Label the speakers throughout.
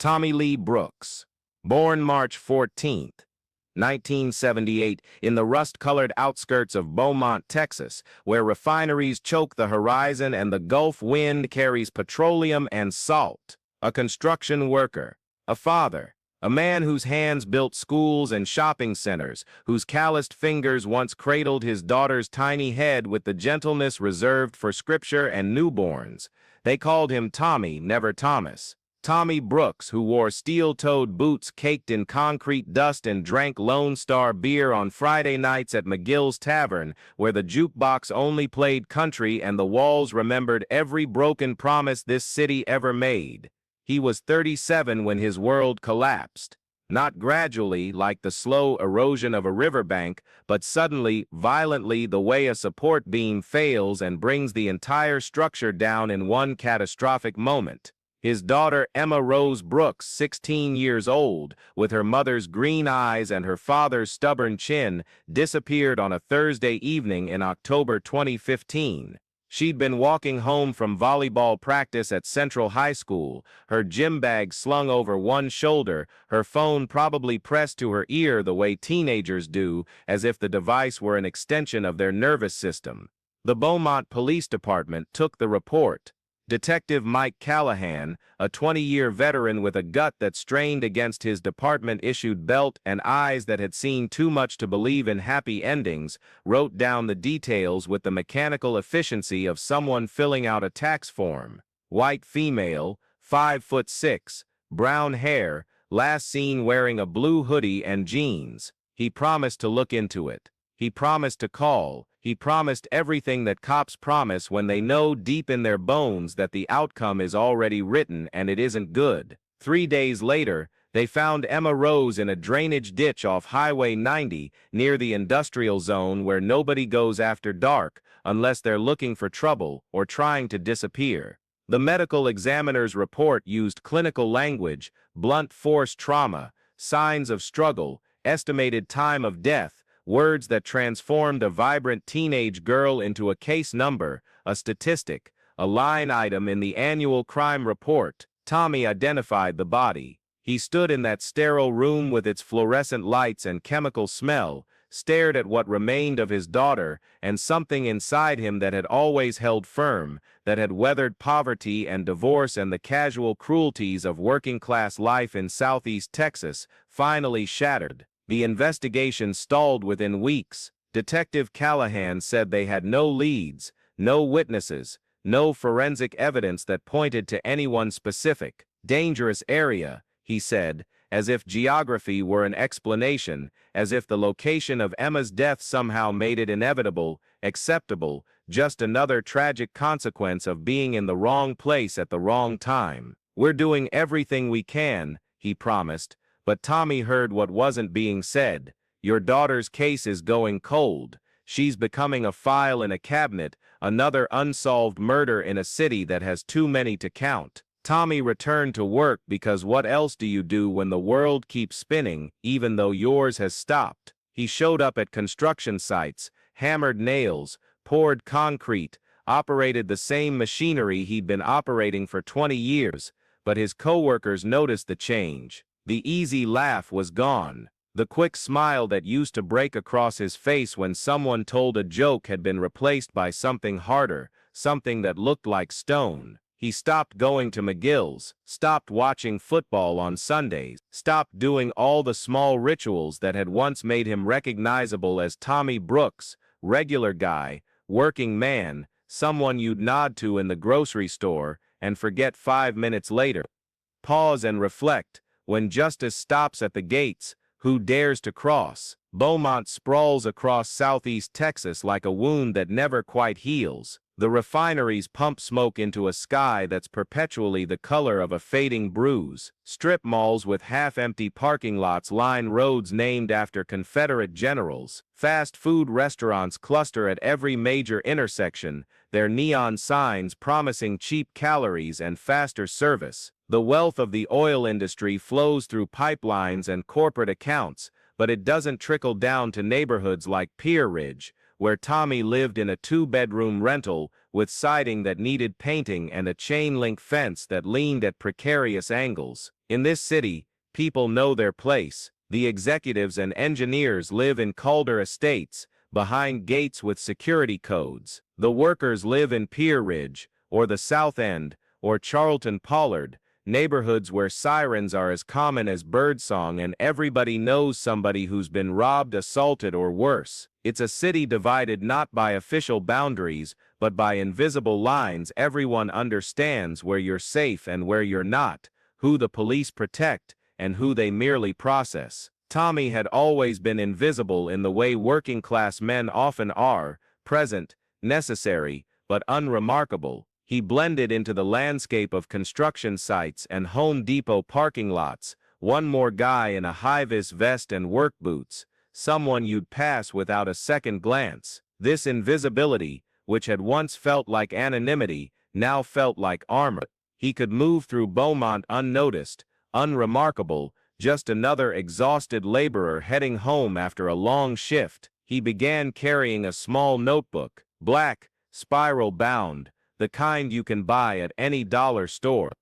Speaker 1: Tommy Lee Brooks, born March 14, 1978, in the rust-colored outskirts of Beaumont, Texas, where refineries choke the horizon and the Gulf wind carries petroleum and salt. A construction worker, a father, a man whose hands built schools and shopping centers, whose calloused fingers once cradled his daughter's tiny head with the gentleness reserved for scripture and newborns. They called him Tommy, never Thomas. Tommy Brooks, who wore steel-toed boots caked in concrete dust and drank Lone Star beer on Friday nights at McGill's Tavern, where the jukebox only played country and the walls remembered every broken promise this city ever made. He was 37 when his world collapsed. Not gradually, like the slow erosion of a riverbank, but suddenly, violently, the way a support beam fails and brings the entire structure down in one catastrophic moment. His daughter Emma Rose Brooks, 16 years old, with her mother's green eyes and her father's stubborn chin, disappeared on a Thursday evening in October 2015. She'd been walking home from volleyball practice at Central High School, her gym bag slung over one shoulder, her phone probably pressed to her ear the way teenagers do, as if the device were an extension of their nervous system. The Beaumont Police Department took the report. Detective Mike Callahan, a 20-year veteran with a gut that strained against his department-issued belt and eyes that had seen too much to believe in happy endings, wrote down the details with the mechanical efficiency of someone filling out a tax form. White female, 5'6", brown hair, last seen wearing a blue hoodie and jeans. He promised to look into it. He promised to call. He promised everything that cops promise when they know deep in their bones that the outcome is already written and it isn't good. 3 days later, they found Emma Rose in a drainage ditch off Highway 90 near the industrial zone where nobody goes after dark unless they're looking for trouble or trying to disappear. The medical examiner's report used clinical language, blunt force trauma, signs of struggle, estimated time of death, words that transformed a vibrant teenage girl into a case number, a statistic, a line item in the annual crime report. Tommy identified the body. He stood in that sterile room with its fluorescent lights and chemical smell, stared at what remained of his daughter and something inside him that had always held firm, that had weathered poverty and divorce and the casual cruelties of working-class life in Southeast Texas, finally shattered. The investigation stalled within weeks. Detective Callahan said they had no leads, no witnesses, no forensic evidence that pointed to anyone specific. Dangerous area, he said, as if geography were an explanation, as if the location of Emma's death somehow made it inevitable, acceptable, just another tragic consequence of being in the wrong place at the wrong time. We're doing everything we can, he promised. But Tommy heard what wasn't being said. Your daughter's case is going cold. She's becoming a file in a cabinet, another unsolved murder in a city that has too many to count. Tommy returned to work because what else do you do when the world keeps spinning, even though yours has stopped? He showed up at construction sites, hammered nails, poured concrete, operated the same machinery he'd been operating for 20 years, but his coworkers noticed the change. The easy laugh was gone. The quick smile that used to break across his face when someone told a joke had been replaced by something harder, something that looked like stone. He stopped going to McGill's, stopped watching football on Sundays, stopped doing all the small rituals that had once made him recognizable as Tommy Brooks, regular guy, working man, someone you'd nod to in the grocery store and forget 5 minutes later. Pause and reflect. When justice stops at the gates, who dares to cross? Beaumont sprawls across southeast Texas like a wound that never quite heals. The refineries pump smoke into a sky that's perpetually the color of a fading bruise. Strip malls with half-empty parking lots line roads named after Confederate generals. Fast food restaurants cluster at every major intersection, their neon signs promising cheap calories and faster service. The wealth of the oil industry flows through pipelines and corporate accounts, but it doesn't trickle down to neighborhoods like Pier Ridge, where Tommy lived in a 2-bedroom rental with siding that needed painting and a chain-link fence that leaned at precarious angles. In this city, people know their place. The executives and engineers live in Calder estates, behind gates with security codes. The workers live in Pier Ridge, or the South End, or Charlton Pollard, neighborhoods where sirens are as common as birdsong and everybody knows somebody who's been robbed, assaulted, or worse. It's a city divided not by official boundaries, but by invisible lines. Everyone understands where you're safe and where you're not, who the police protect, and who they merely process. Tommy had always been invisible in the way working-class men often are, present, necessary, but unremarkable. He blended into the landscape of construction sites and Home Depot parking lots, one more guy in a high-vis vest and work boots, someone you'd pass without a second glance. This invisibility, which had once felt like anonymity, now felt like armor. He could move through Beaumont unnoticed, unremarkable, just another exhausted laborer heading home after a long shift. He began carrying a small notebook, black, spiral-bound, the kind you can buy at any dollar store.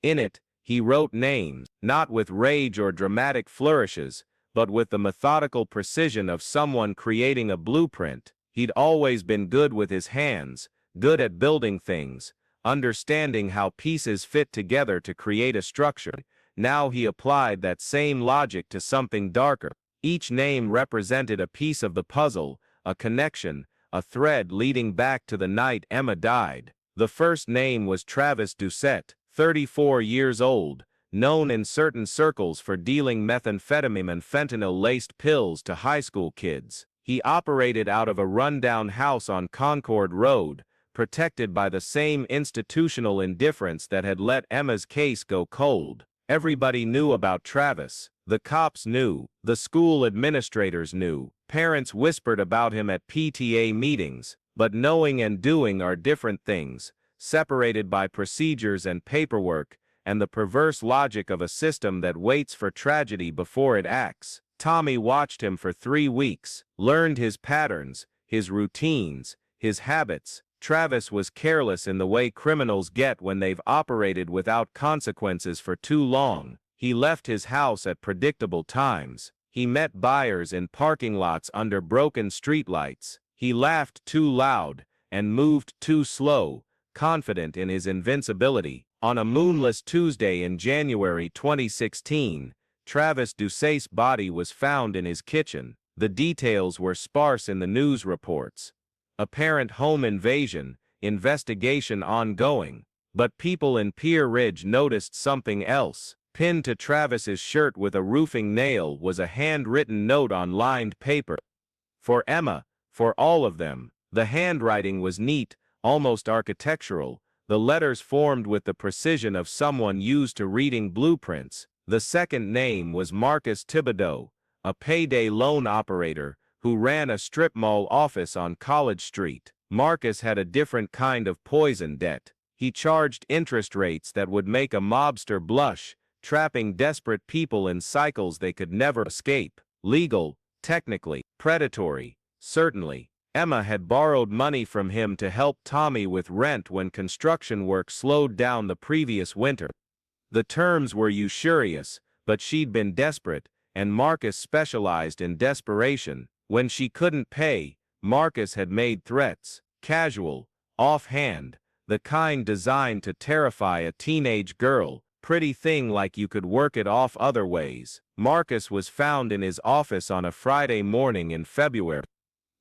Speaker 1: In it, he wrote names, not with rage or dramatic flourishes, but with the methodical precision of someone creating a blueprint. He'd always been good with his hands, good at building things, understanding how pieces fit together to create a structure. Now he applied that same logic to something darker. Each name represented a piece of the puzzle, a connection, a thread leading back to the night Emma died. The first name was Travis Doucette, 34 years old, known in certain circles for dealing methamphetamine and fentanyl-laced pills to high school kids. He operated out of a rundown house on Concord Road, protected by the same institutional indifference that had let Emma's case go cold. Everybody knew about Travis. The cops knew, the school administrators knew, parents whispered about him at PTA meetings, but knowing and doing are different things, separated by procedures and paperwork, and the perverse logic of a system that waits for tragedy before it acts. Tommy watched him for 3 weeks, learned his patterns, his routines, his habits. Travis was careless in the way criminals get when they've operated without consequences for too long. He left his house at predictable times. He met buyers in parking lots under broken streetlights. He laughed too loud and moved too slow, confident in his invincibility. On a moonless Tuesday in January 2016, Travis Doucette's body was found in his kitchen. The details were sparse in the news reports. Apparent home invasion, investigation ongoing. But people in Pier Ridge noticed something else. Pinned to Travis's shirt with a roofing nail was a handwritten note on lined paper. For Emma, for all of them. The handwriting was neat, almost architectural, the letters formed with the precision of someone used to reading blueprints. The second name was Marcus Thibodeau, a payday loan operator who ran a strip mall office on College Street. Marcus had a different kind of poison debt. He charged interest rates that would make a mobster blush, trapping desperate people in cycles they could never escape. Legal, technically, predatory, certainly. Emma had borrowed money from him to help Tommy with rent when construction work slowed down the previous winter. The terms were usurious, but she'd been desperate, and Marcus specialized in desperation. When she couldn't pay, Marcus had made threats, casual, offhand, the kind designed to terrify a teenage girl. Pretty thing like you could work it off other ways. Marcus was found in his office on a Friday morning in February.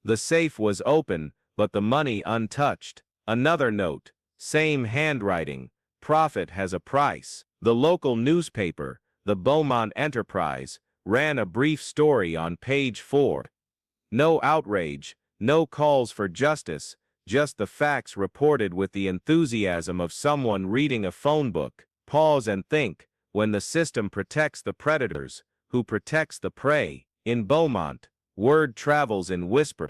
Speaker 1: The safe was open, but the money untouched. Another note, same handwriting, profit has a price. The local newspaper, the Beaumont Enterprise, ran a brief story on page 4. No outrage, no calls for justice, just the facts reported with the enthusiasm of someone reading a phone book. Pause and think, when the system protects the predators, who protects the prey? In Beaumont, word travels in whisper.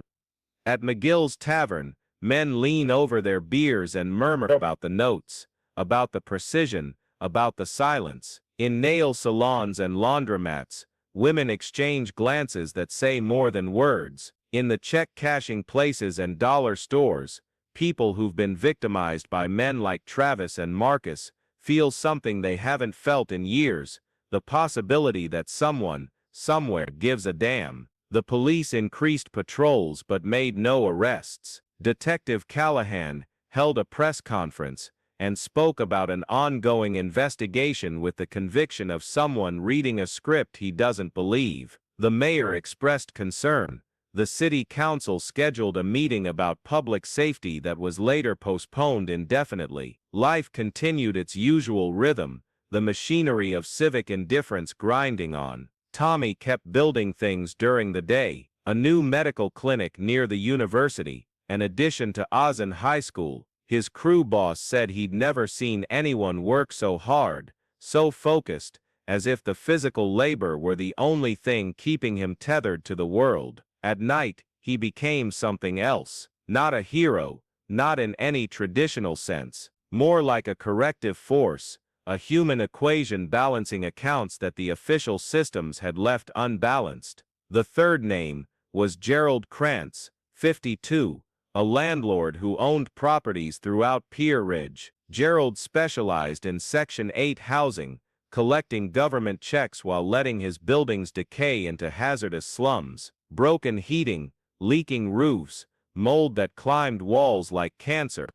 Speaker 1: At McGill's Tavern, men lean over their beers and murmur about the notes, about the precision, about the silence. In nail salons and laundromats, women exchange glances that say more than words. In the check-cashing places and dollar stores, people who've been victimized by men like Travis and Marcus feel something they haven't felt in years, the possibility that someone, somewhere, gives a damn. The police increased patrols but made no arrests. Detective Callahan held a press conference and spoke about an ongoing investigation with the conviction of someone reading a script he doesn't believe. The mayor expressed concern. The city council scheduled a meeting about public safety that was later postponed indefinitely. Life continued its usual rhythm, the machinery of civic indifference grinding on. Tommy kept building things during the day: a new medical clinic near the university, an addition to Ozen High School. His crew boss said he'd never seen anyone work so hard, so focused, as if the physical labor were the only thing keeping him tethered to the world. At night, he became something else. Not a hero, not in any traditional sense. More like a corrective force, a human equation balancing accounts that the official systems had left unbalanced. The third name was Gerald Krantz, 52, a landlord who owned properties throughout Pier Ridge. Gerald specialized in Section 8 housing, collecting government checks while letting his buildings decay into hazardous slums. Broken heating, leaking roofs, mold that climbed walls like cancer.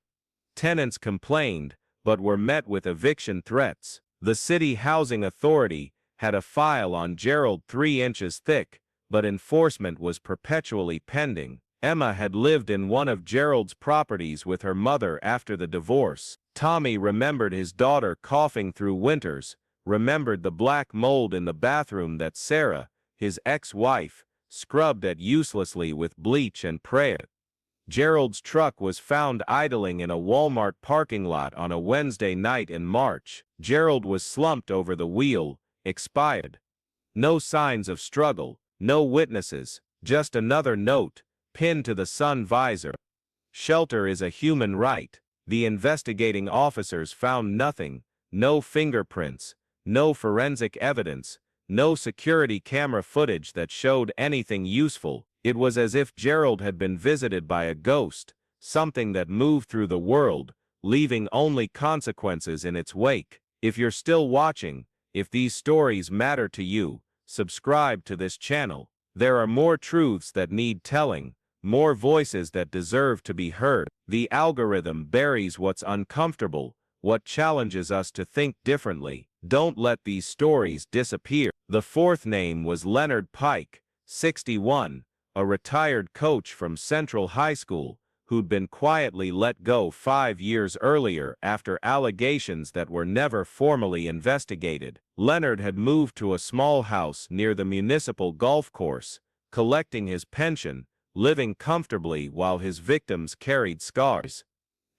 Speaker 1: Tenants complained, but were met with eviction threats. The city housing authority had a file on Gerald 3 inches thick, but enforcement was perpetually pending. Emma had lived in one of Gerald's properties with her mother after the divorce. Tommy remembered his daughter coughing through winters, remembered the black mold in the bathroom that Sarah, his ex-wife, scrubbed at uselessly with bleach and prayer. Gerald's truck was found idling in a Walmart parking lot on a Wednesday night in March. Gerald was slumped over the wheel, expired. No signs of struggle, no witnesses, just another note, pinned to the sun visor. Shelter is a human right. The investigating officers found nothing: no fingerprints, no forensic evidence, no security camera footage that showed anything useful. It was as if Gerald had been visited by a ghost, something that moved through the world, leaving only consequences in its wake. If you're still watching, if these stories matter to you, subscribe to this channel. There are more truths that need telling, more voices that deserve to be heard. The algorithm buries what's uncomfortable, what challenges us to think differently. Don't let these stories disappear. The fourth name was Leonard Pike, 61, a retired coach from Central High School, who'd been quietly let go 5 years earlier after allegations that were never formally investigated. Leonard had moved to a small house near the municipal golf course, collecting his pension, living comfortably while his victims carried scars.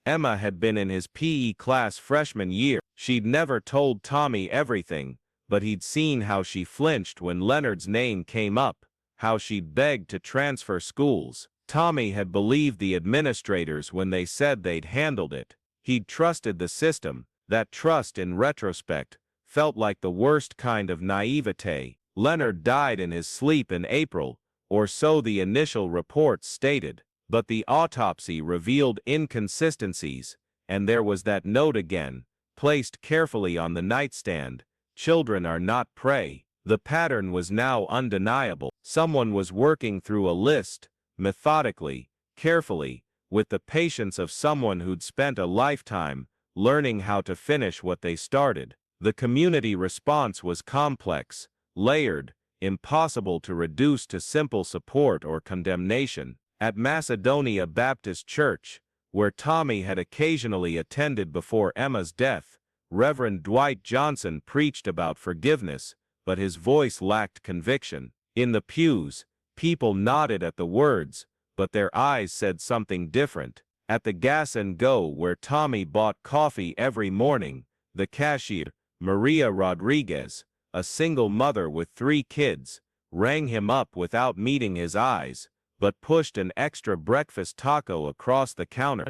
Speaker 1: Emma had been in his PE class freshman year. She'd never told Tommy everything, but he'd seen how she flinched when Leonard's name came up, how she'd begged to transfer schools. Tommy had believed the administrators when they said they'd handled it. He'd trusted the system. That trust, in retrospect, felt like the worst kind of naivete. Leonard died in his sleep in April, or so the initial reports stated. But the autopsy revealed inconsistencies, and there was that note again, placed carefully on the nightstand: children are not prey. The pattern was now undeniable. Someone was working through a list, methodically, carefully, with the patience of someone who'd spent a lifetime learning how to finish what they started. The community response was complex, layered, impossible to reduce to simple support or condemnation. At Macedonia Baptist Church, where Tommy had occasionally attended before Emma's death, Reverend Dwight Johnson preached about forgiveness, but his voice lacked conviction. In the pews, people nodded at the words, but their eyes said something different. At the Gas and Go, where Tommy bought coffee every morning, the cashier, Maria Rodriguez, a single mother with 3 kids, rang him up without meeting his eyes, but pushed an extra breakfast taco across the counter.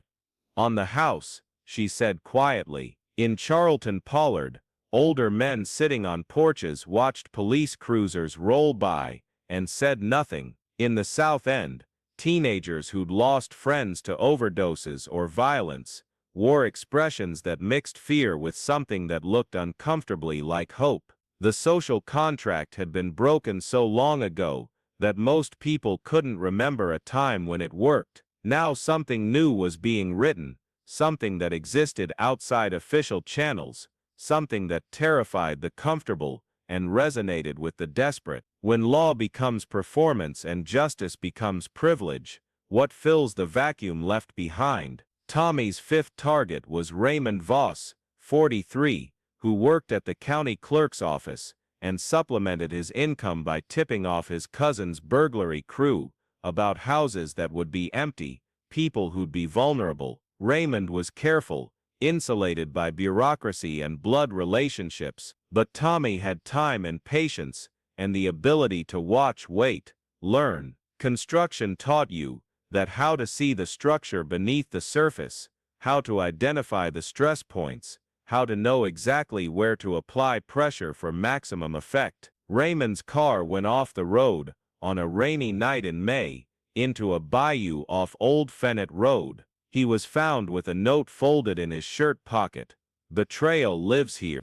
Speaker 1: On the house, she said quietly. In Charlton Pollard, older men sitting on porches watched police cruisers roll by and said nothing. In the South End, teenagers who'd lost friends to overdoses or violence wore expressions that mixed fear with something that looked uncomfortably like hope. The social contract had been broken so long ago that most people couldn't remember a time when it worked. Now something new was being written, something that existed outside official channels, something that terrified the comfortable and resonated with the desperate. When law becomes performance and justice becomes privilege, what fills the vacuum left behind? Tommy's fifth target was Raymond Voss, 43, who worked at the county clerk's office and supplemented his income by tipping off his cousin's burglary crew about houses that would be empty, people who'd be vulnerable. Raymond was careful, insulated by bureaucracy and blood relationships, but Tommy had time and patience and the ability to watch, wait, learn. Construction taught you that how to see the structure beneath the surface, how to identify the stress points, how to know exactly where to apply pressure for maximum effect. Raymond's car went off the road on a rainy night in May, into a bayou off Old Fennet Road. He was found with a note folded in his shirt pocket. "Betrayal lives here."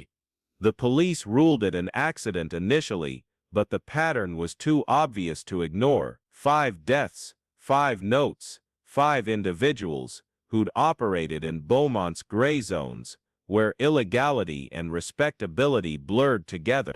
Speaker 1: The police ruled it an accident initially, but the pattern was too obvious to ignore. 5 deaths, 5 notes, 5 individuals who'd operated in Beaumont's gray zones, where illegality and respectability blurred together.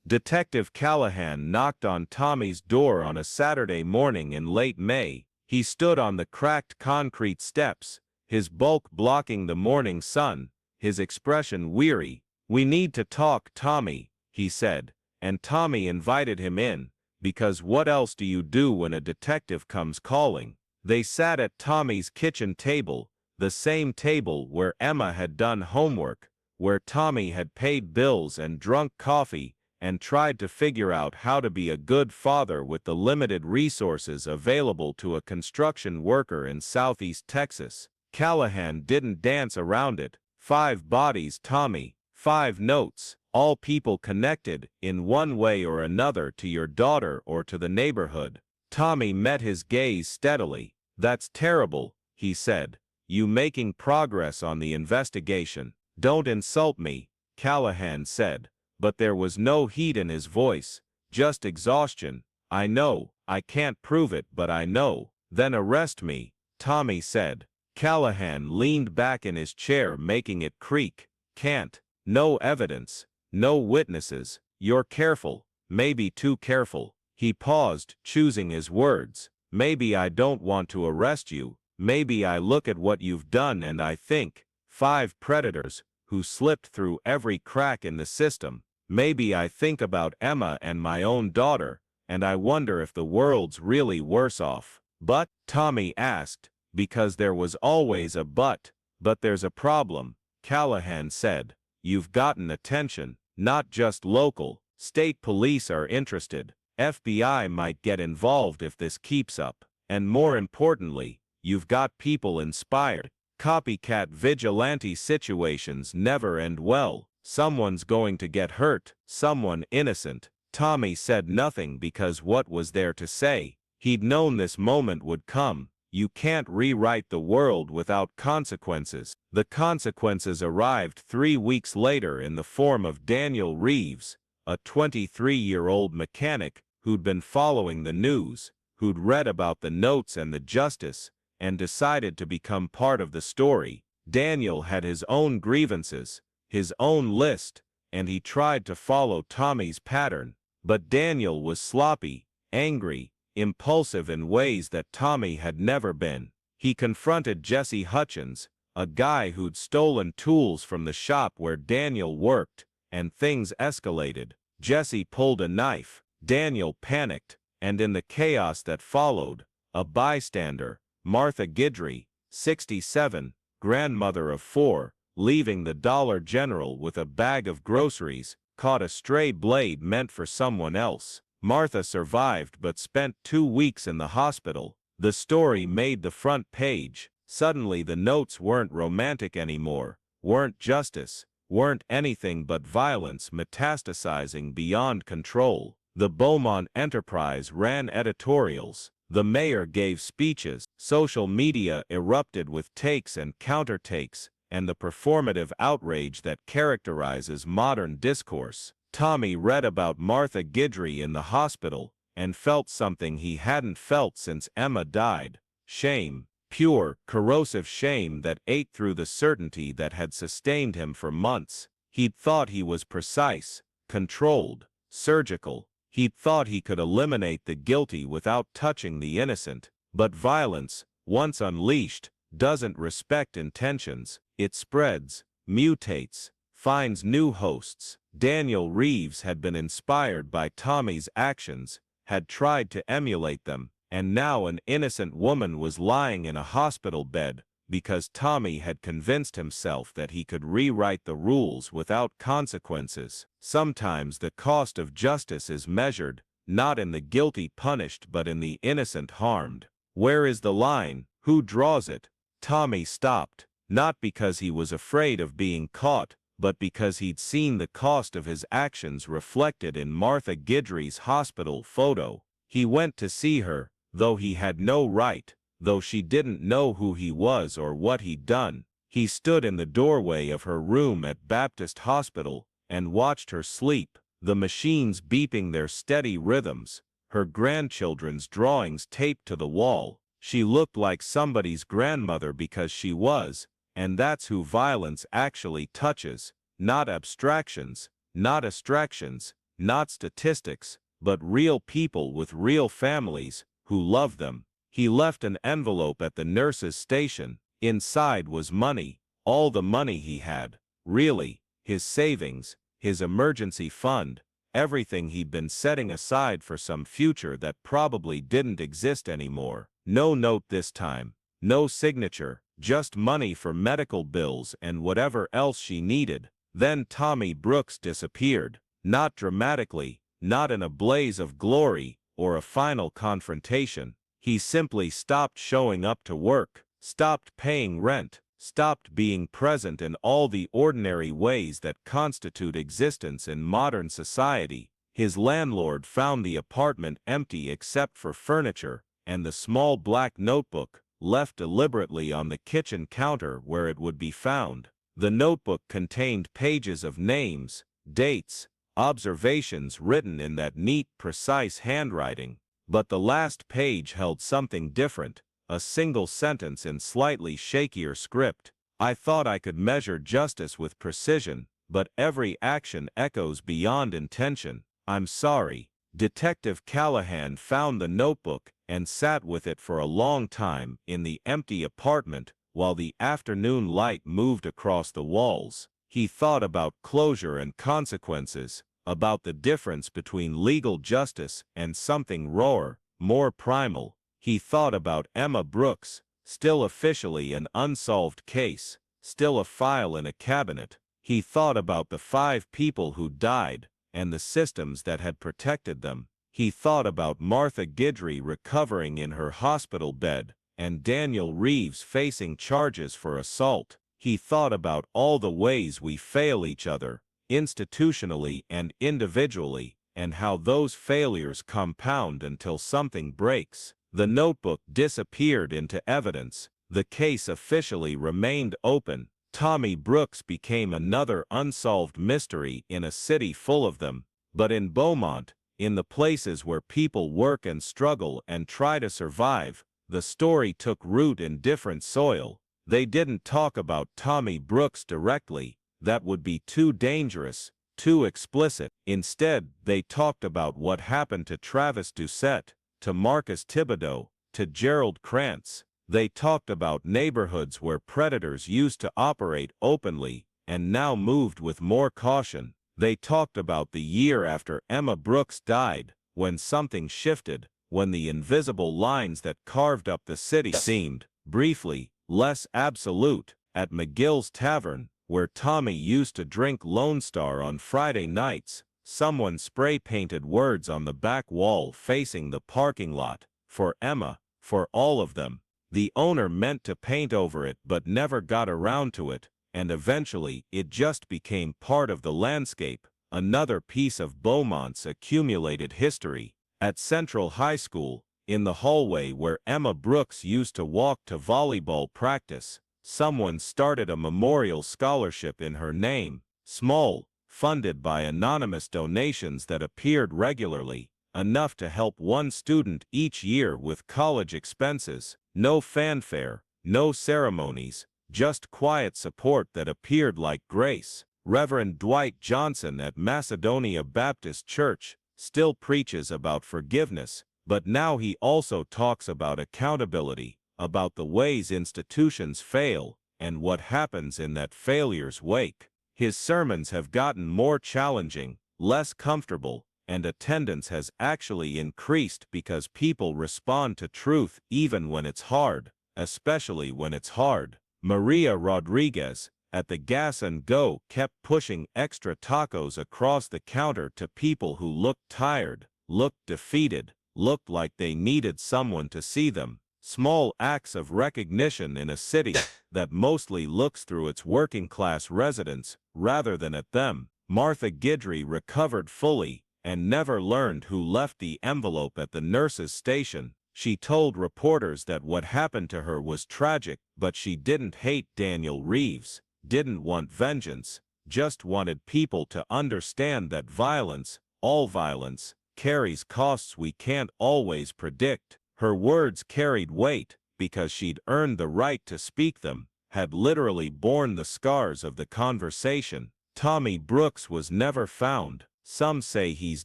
Speaker 1: Detective Callahan knocked on Tommy's door on a Saturday morning in late May. He stood on the cracked concrete steps, his bulk blocking the morning sun, his expression weary. "We need to talk, Tommy," he said, and Tommy invited him in, because what else do you do when a detective comes calling? They sat at Tommy's kitchen table, the same table where Emma had done homework, where Tommy had paid bills and drunk coffee and tried to figure out how to be a good father with the limited resources available to a construction worker in Southeast Texas. Callahan didn't dance around it. 5 bodies, Tommy, 5 notes, all people connected in one way or another to your daughter or to the neighborhood. Tommy met his gaze steadily. "That's terrible," he said. "You making progress on the investigation?" "Don't insult me," Callahan said, but there was no heat in his voice, just exhaustion. "I know, I can't prove it, but I know." "Then arrest me," Tommy said. Callahan leaned back in his chair, making it creak. "Can't. No evidence. No witnesses. You're careful, maybe too careful." He paused, choosing his words. "Maybe I don't want to arrest you. Maybe I look at what you've done and I think, 5 predators who slipped through every crack in the system. Maybe I think about Emma and my own daughter, and I wonder if the world's really worse off." "But," Tommy asked, because there was always a but. "But there's a problem," Callahan said. "You've gotten attention, not just local. State police are interested. FBI might get involved if this keeps up. And more importantly, you've got people inspired. Copycat vigilante situations never end well. Someone's going to get hurt, someone innocent." Tommy said nothing because what was there to say? He'd known this moment would come. You can't rewrite the world without consequences. The consequences arrived 3 weeks later in the form of Daniel Reeves, a 23-year-old mechanic who'd been following the news, who'd read about the notes and the justice, and decided to become part of the story. Daniel had his own grievances, his own list, and he tried to follow Tommy's pattern. But Daniel was sloppy, angry, impulsive in ways that Tommy had never been. He confronted Jesse Hutchins, a guy who'd stolen tools from the shop where Daniel worked, and things escalated. Jesse pulled a knife. Daniel panicked, and in the chaos that followed, a bystander, Martha Guidry, 67, grandmother of 4, leaving the Dollar General with a bag of groceries, caught a stray blade meant for someone else. Martha survived but spent 2 weeks in the hospital. The story made the front page. Suddenly the notes weren't romantic anymore, weren't justice, weren't anything but violence metastasizing beyond control. The Beaumont Enterprise ran editorials. The mayor gave speeches. Social media erupted with takes and countertakes, and the performative outrage that characterizes modern discourse. Tommy read about Martha Guidry in the hospital and felt something he hadn't felt since Emma died. Shame. Pure, corrosive shame that ate through the certainty that had sustained him for months. He'd thought he was precise, controlled, surgical. He'd thought he could eliminate the guilty without touching the innocent. But violence, once unleashed, doesn't respect intentions. It spreads, mutates, finds new hosts. Daniel Reeves had been inspired by Tommy's actions, had tried to emulate them, and now an innocent woman was lying in a hospital bed because Tommy had convinced himself that he could rewrite the rules without consequences. Sometimes the cost of justice is measured, not in the guilty punished but in the innocent harmed. Where is the line? Who draws it? Tommy stopped, not because he was afraid of being caught, but because he'd seen the cost of his actions reflected in Martha Guidry's hospital photo. He went to see her, though he had no right, though she didn't know who he was or what he'd done. He stood in the doorway of her room at Baptist Hospital and watched her sleep, the machines beeping their steady rhythms, her grandchildren's drawings taped to the wall. She looked like somebody's grandmother because she was, and that's who violence actually touches, not abstractions, not abstractions, not statistics, but real people with real families who love them. He left an envelope at the nurse's station. Inside was money, all the money he had, really, his savings, his emergency fund, everything he'd been setting aside for some future that probably didn't exist anymore. No note this time, no signature, just money for medical bills and whatever else she needed. Then Tommy Brooks disappeared, not dramatically, not in a blaze of glory or a final confrontation. He simply stopped showing up to work, stopped paying rent, stopped being present in all the ordinary ways that constitute existence in modern society. His landlord found the apartment empty except for furniture and the small black notebook left deliberately on the kitchen counter where it would be found. The notebook contained pages of names, dates, observations written in that neat, precise handwriting. But the last page held something different, a single sentence in slightly shakier script. I thought I could measure justice with precision, but every action echoes beyond intention. I'm sorry. Detective Callahan found the notebook and sat with it for a long time in the empty apartment while the afternoon light moved across the walls. He thought about closure and consequences, about the difference between legal justice and something rawer, more primal. He thought about Emma Brooks, still officially an unsolved case, still a file in a cabinet. He thought about the 5 people who died and the systems that had protected them. He thought about Martha Guidry recovering in her hospital bed and Daniel Reeves facing charges for assault. He thought about all the ways we fail each other, institutionally and individually, and how those failures compound until something breaks. The notebook disappeared into evidence. The case officially remained open. Tommy Brooks became another unsolved mystery in a city full of them. But in Beaumont, in the places where people work and struggle and try to survive, the story took root in different soil. They didn't talk about Tommy Brooks directly. That would be too dangerous, too explicit. Instead, they talked about what happened to Travis Doucette, to Marcus Thibodeau, to Gerald Krantz. They talked about neighborhoods where predators used to operate openly and now moved with more caution. They talked about the year after Emma Brooks died, when something shifted, when the invisible lines that carved up the city seemed, briefly, less absolute. At McGill's Tavern, where Tommy used to drink Lone Star on Friday nights, someone spray-painted words on the back wall facing the parking lot, for Emma, for all of them. The owner meant to paint over it but never got around to it, and eventually it just became part of the landscape, another piece of Beaumont's accumulated history. At Central High School, in the hallway where Emma Brooks used to walk to volleyball practice, someone started a memorial scholarship in her name. Small, funded by anonymous donations that appeared regularly, enough to help one student each year with college expenses. No fanfare, no ceremonies, just quiet support that appeared like grace. Reverend Dwight Johnson at Macedonia Baptist Church still preaches about forgiveness, but now he also talks about accountability, about the ways institutions fail, and what happens in that failure's wake. His sermons have gotten more challenging, less comfortable, and attendance has actually increased because people respond to truth even when it's hard, especially when it's hard. Maria Rodriguez, at the Gas and Go, kept pushing extra tacos across the counter to people who looked tired, looked defeated, looked like they needed someone to see them. Small acts of recognition in a city that mostly looks through its working-class residents rather than at them. Martha Guidry recovered fully and never learned who left the envelope at the nurse's station. She told reporters that what happened to her was tragic, but she didn't hate Daniel Reeves, didn't want vengeance, just wanted people to understand that violence, all violence, carries costs we can't always predict. Her words carried weight because she'd earned the right to speak them, had literally borne the scars of the conversation. Tommy Brooks was never found. Some say he's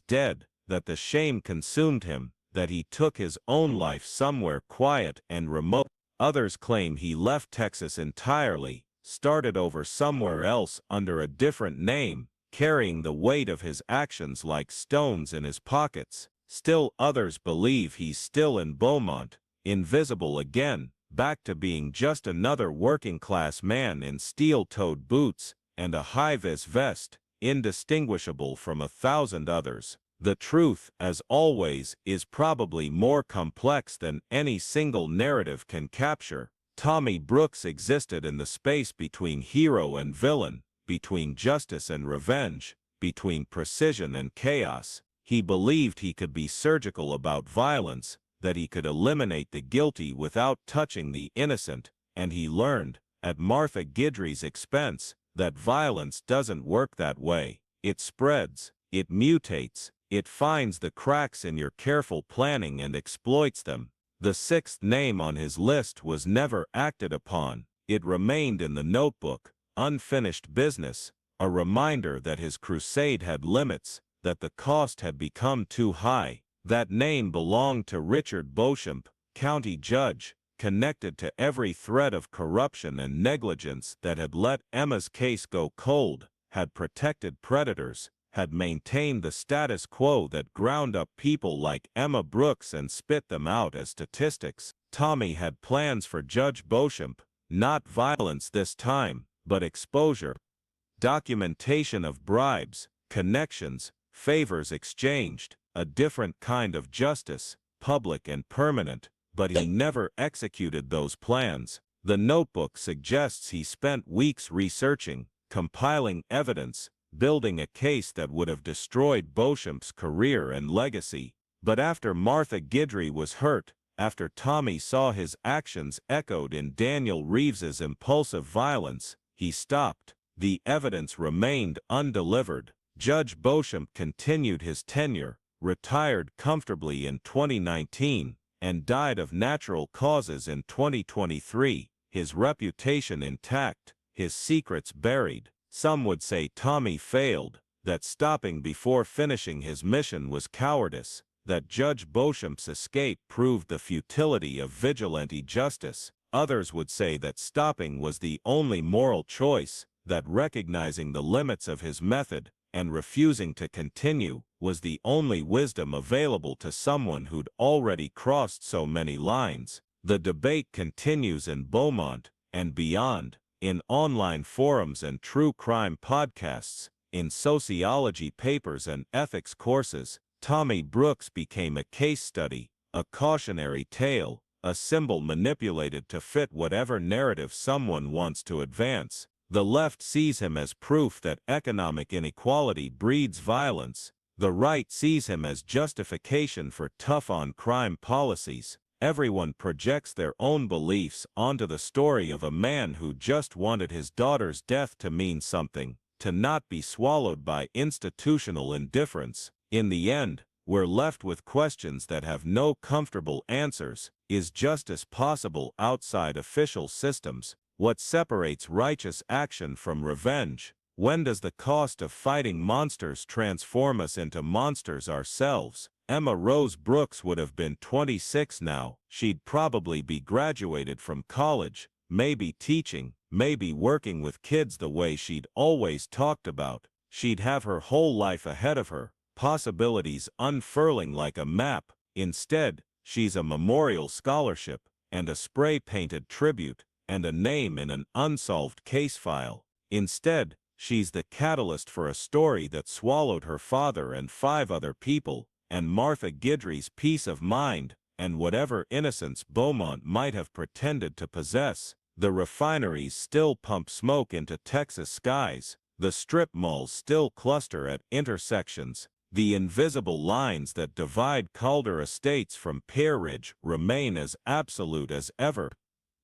Speaker 1: dead, that the shame consumed him, that he took his own life somewhere quiet and remote. Others claim he left Texas entirely, started over somewhere else under a different name, carrying the weight of his actions like stones in his pockets. Still others believe he's still in Beaumont, invisible again, back to being just another working-class man in steel-toed boots and a high-vis vest, indistinguishable from 1,000 others. The truth, as always, is probably more complex than any single narrative can capture. Tommy Brooks existed in the space between hero and villain, between justice and revenge, between precision and chaos. He believed he could be surgical about violence, that he could eliminate the guilty without touching the innocent, and he learned, at Martha Guidry's expense, that violence doesn't work that way. It spreads, it mutates, it finds the cracks in your careful planning and exploits them. The sixth name on his list was never acted upon. It remained in the notebook, unfinished business, a reminder that his crusade had limits, that the cost had become too high. That name belonged to Richard Beauchamp, county judge, connected to every thread of corruption and negligence that had let Emma's case go cold, had protected predators, had maintained the status quo that ground up people like Emma Brooks and spit them out as statistics. Tommy had plans for Judge Beauchamp, not violence this time, but exposure, documentation of bribes, connections, favors exchanged, a different kind of justice, public and permanent, but he never executed those plans. The notebook suggests he spent weeks researching, compiling evidence, building a case that would have destroyed Beauchamp's career and legacy. But after Martha Guidry was hurt, after Tommy saw his actions echoed in Daniel Reeves's impulsive violence, he stopped. The evidence remained undelivered. Judge Beauchamp continued his tenure, retired comfortably in 2019, and died of natural causes in 2023, his reputation intact, his secrets buried. Some would say Tommy failed, that stopping before finishing his mission was cowardice, that Judge Beauchamp's escape proved the futility of vigilante justice. Others would say that stopping was the only moral choice, that recognizing the limits of his method and refusing to continue was the only wisdom available to someone who'd already crossed so many lines. The debate continues in Beaumont and beyond, in online forums and true crime podcasts, in sociology papers and ethics courses. Tommy Brooks became a case study, a cautionary tale, a symbol manipulated to fit whatever narrative someone wants to advance. The left sees him as proof that economic inequality breeds violence. The right sees him as justification for tough-on-crime policies. Everyone projects their own beliefs onto the story of a man who just wanted his daughter's death to mean something.
Speaker 2: to not be swallowed by institutional indifference. In the end, we're left with questions that have no comfortable answers. Is justice possible outside official systems? What separates righteous action from revenge? When does the cost of fighting monsters transform us into monsters ourselves? Emma Rose Brooks would have been 26 now. She'd probably be graduated from college, maybe teaching, maybe working with kids the way she'd always talked about. She'd have her whole life ahead of her, possibilities unfurling like a map. Instead, she's a memorial scholarship, and a spray-painted tribute, and a name in an unsolved case file. Instead, she's the catalyst for a story that swallowed her father and 5 other people, and Martha Guidry's peace of mind, and whatever innocence Beaumont might have pretended to possess. The refineries still pump smoke into Texas skies. The strip malls still cluster at intersections. The invisible lines that divide Calder Estates from Pear Ridge remain as absolute as ever.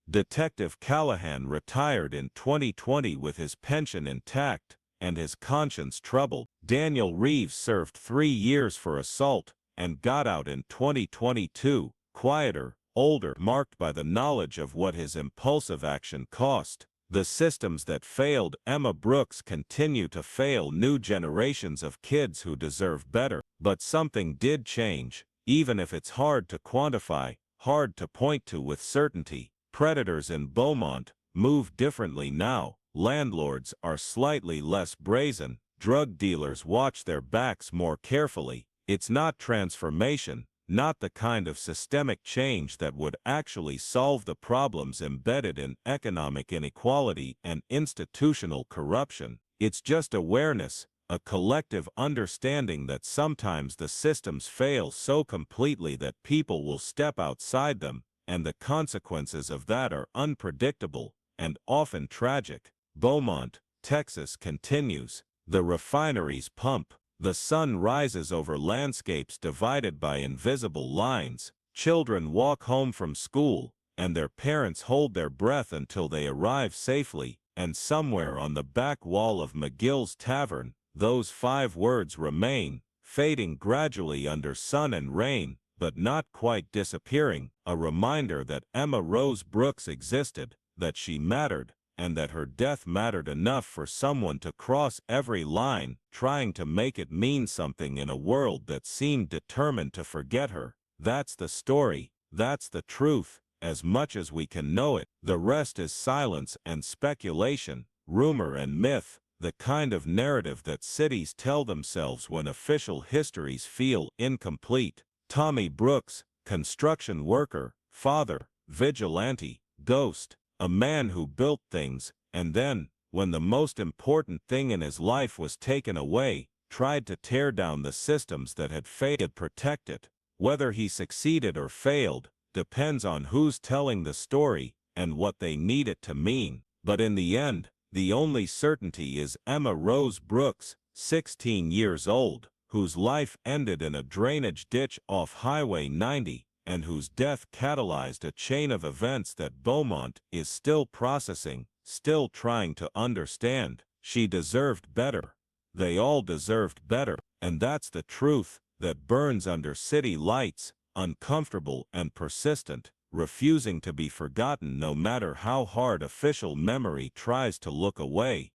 Speaker 2: Detective Callahan retired in 2020 with his pension intact and his conscience troubled. Daniel Reeves served 3 years for assault and got out in 2022, quieter, older, marked by the knowledge of what his impulsive action cost. The systems that failed Emma Brooks continue to fail new generations of kids who deserve better. But something did change, even if it's hard to quantify, hard to point to with certainty. Predators in Beaumont move differently now. Landlords are slightly less brazen. Drug dealers watch their backs more carefully. It's not transformation, not the kind of systemic change that would actually solve the problems embedded in economic inequality and institutional corruption. It's just awareness, a collective understanding that sometimes the systems fail so completely that people will step outside them, and the consequences of that are unpredictable and often tragic. Beaumont, Texas continues. The refineries pump. The sun rises over landscapes divided by invisible lines. Children walk home from school, and their parents hold their breath until they arrive safely. And somewhere on the back wall of McGill's Tavern, those 5 words remain, fading gradually under sun and rain, but not quite disappearing. A reminder that Emma Rose Brooks existed, that she mattered, and that her death mattered enough for someone to cross every line, trying to make it mean something in a world that seemed determined to forget her. That's the story, that's the truth, as much as we can know it. The rest is silence and speculation, rumor and myth, the kind of narrative that cities tell themselves when official histories feel incomplete. Tommy Brooks, construction worker, father, vigilante, ghost. A man who built things, and then, when the most important thing in his life was taken away, tried to tear down the systems that had failed to protect it. Whether he succeeded or failed depends on who's telling the story and what they need it to mean. But in the end, the only certainty is Emma Rose Brooks, 16 years old, whose life ended in a drainage ditch off Highway 90. And whose death catalyzed a chain of events that Beaumont is still processing, still trying to understand. She deserved better. They all deserved better. And that's the truth that burns under city lights, uncomfortable and persistent, refusing to be forgotten no matter how hard official memory tries to look away.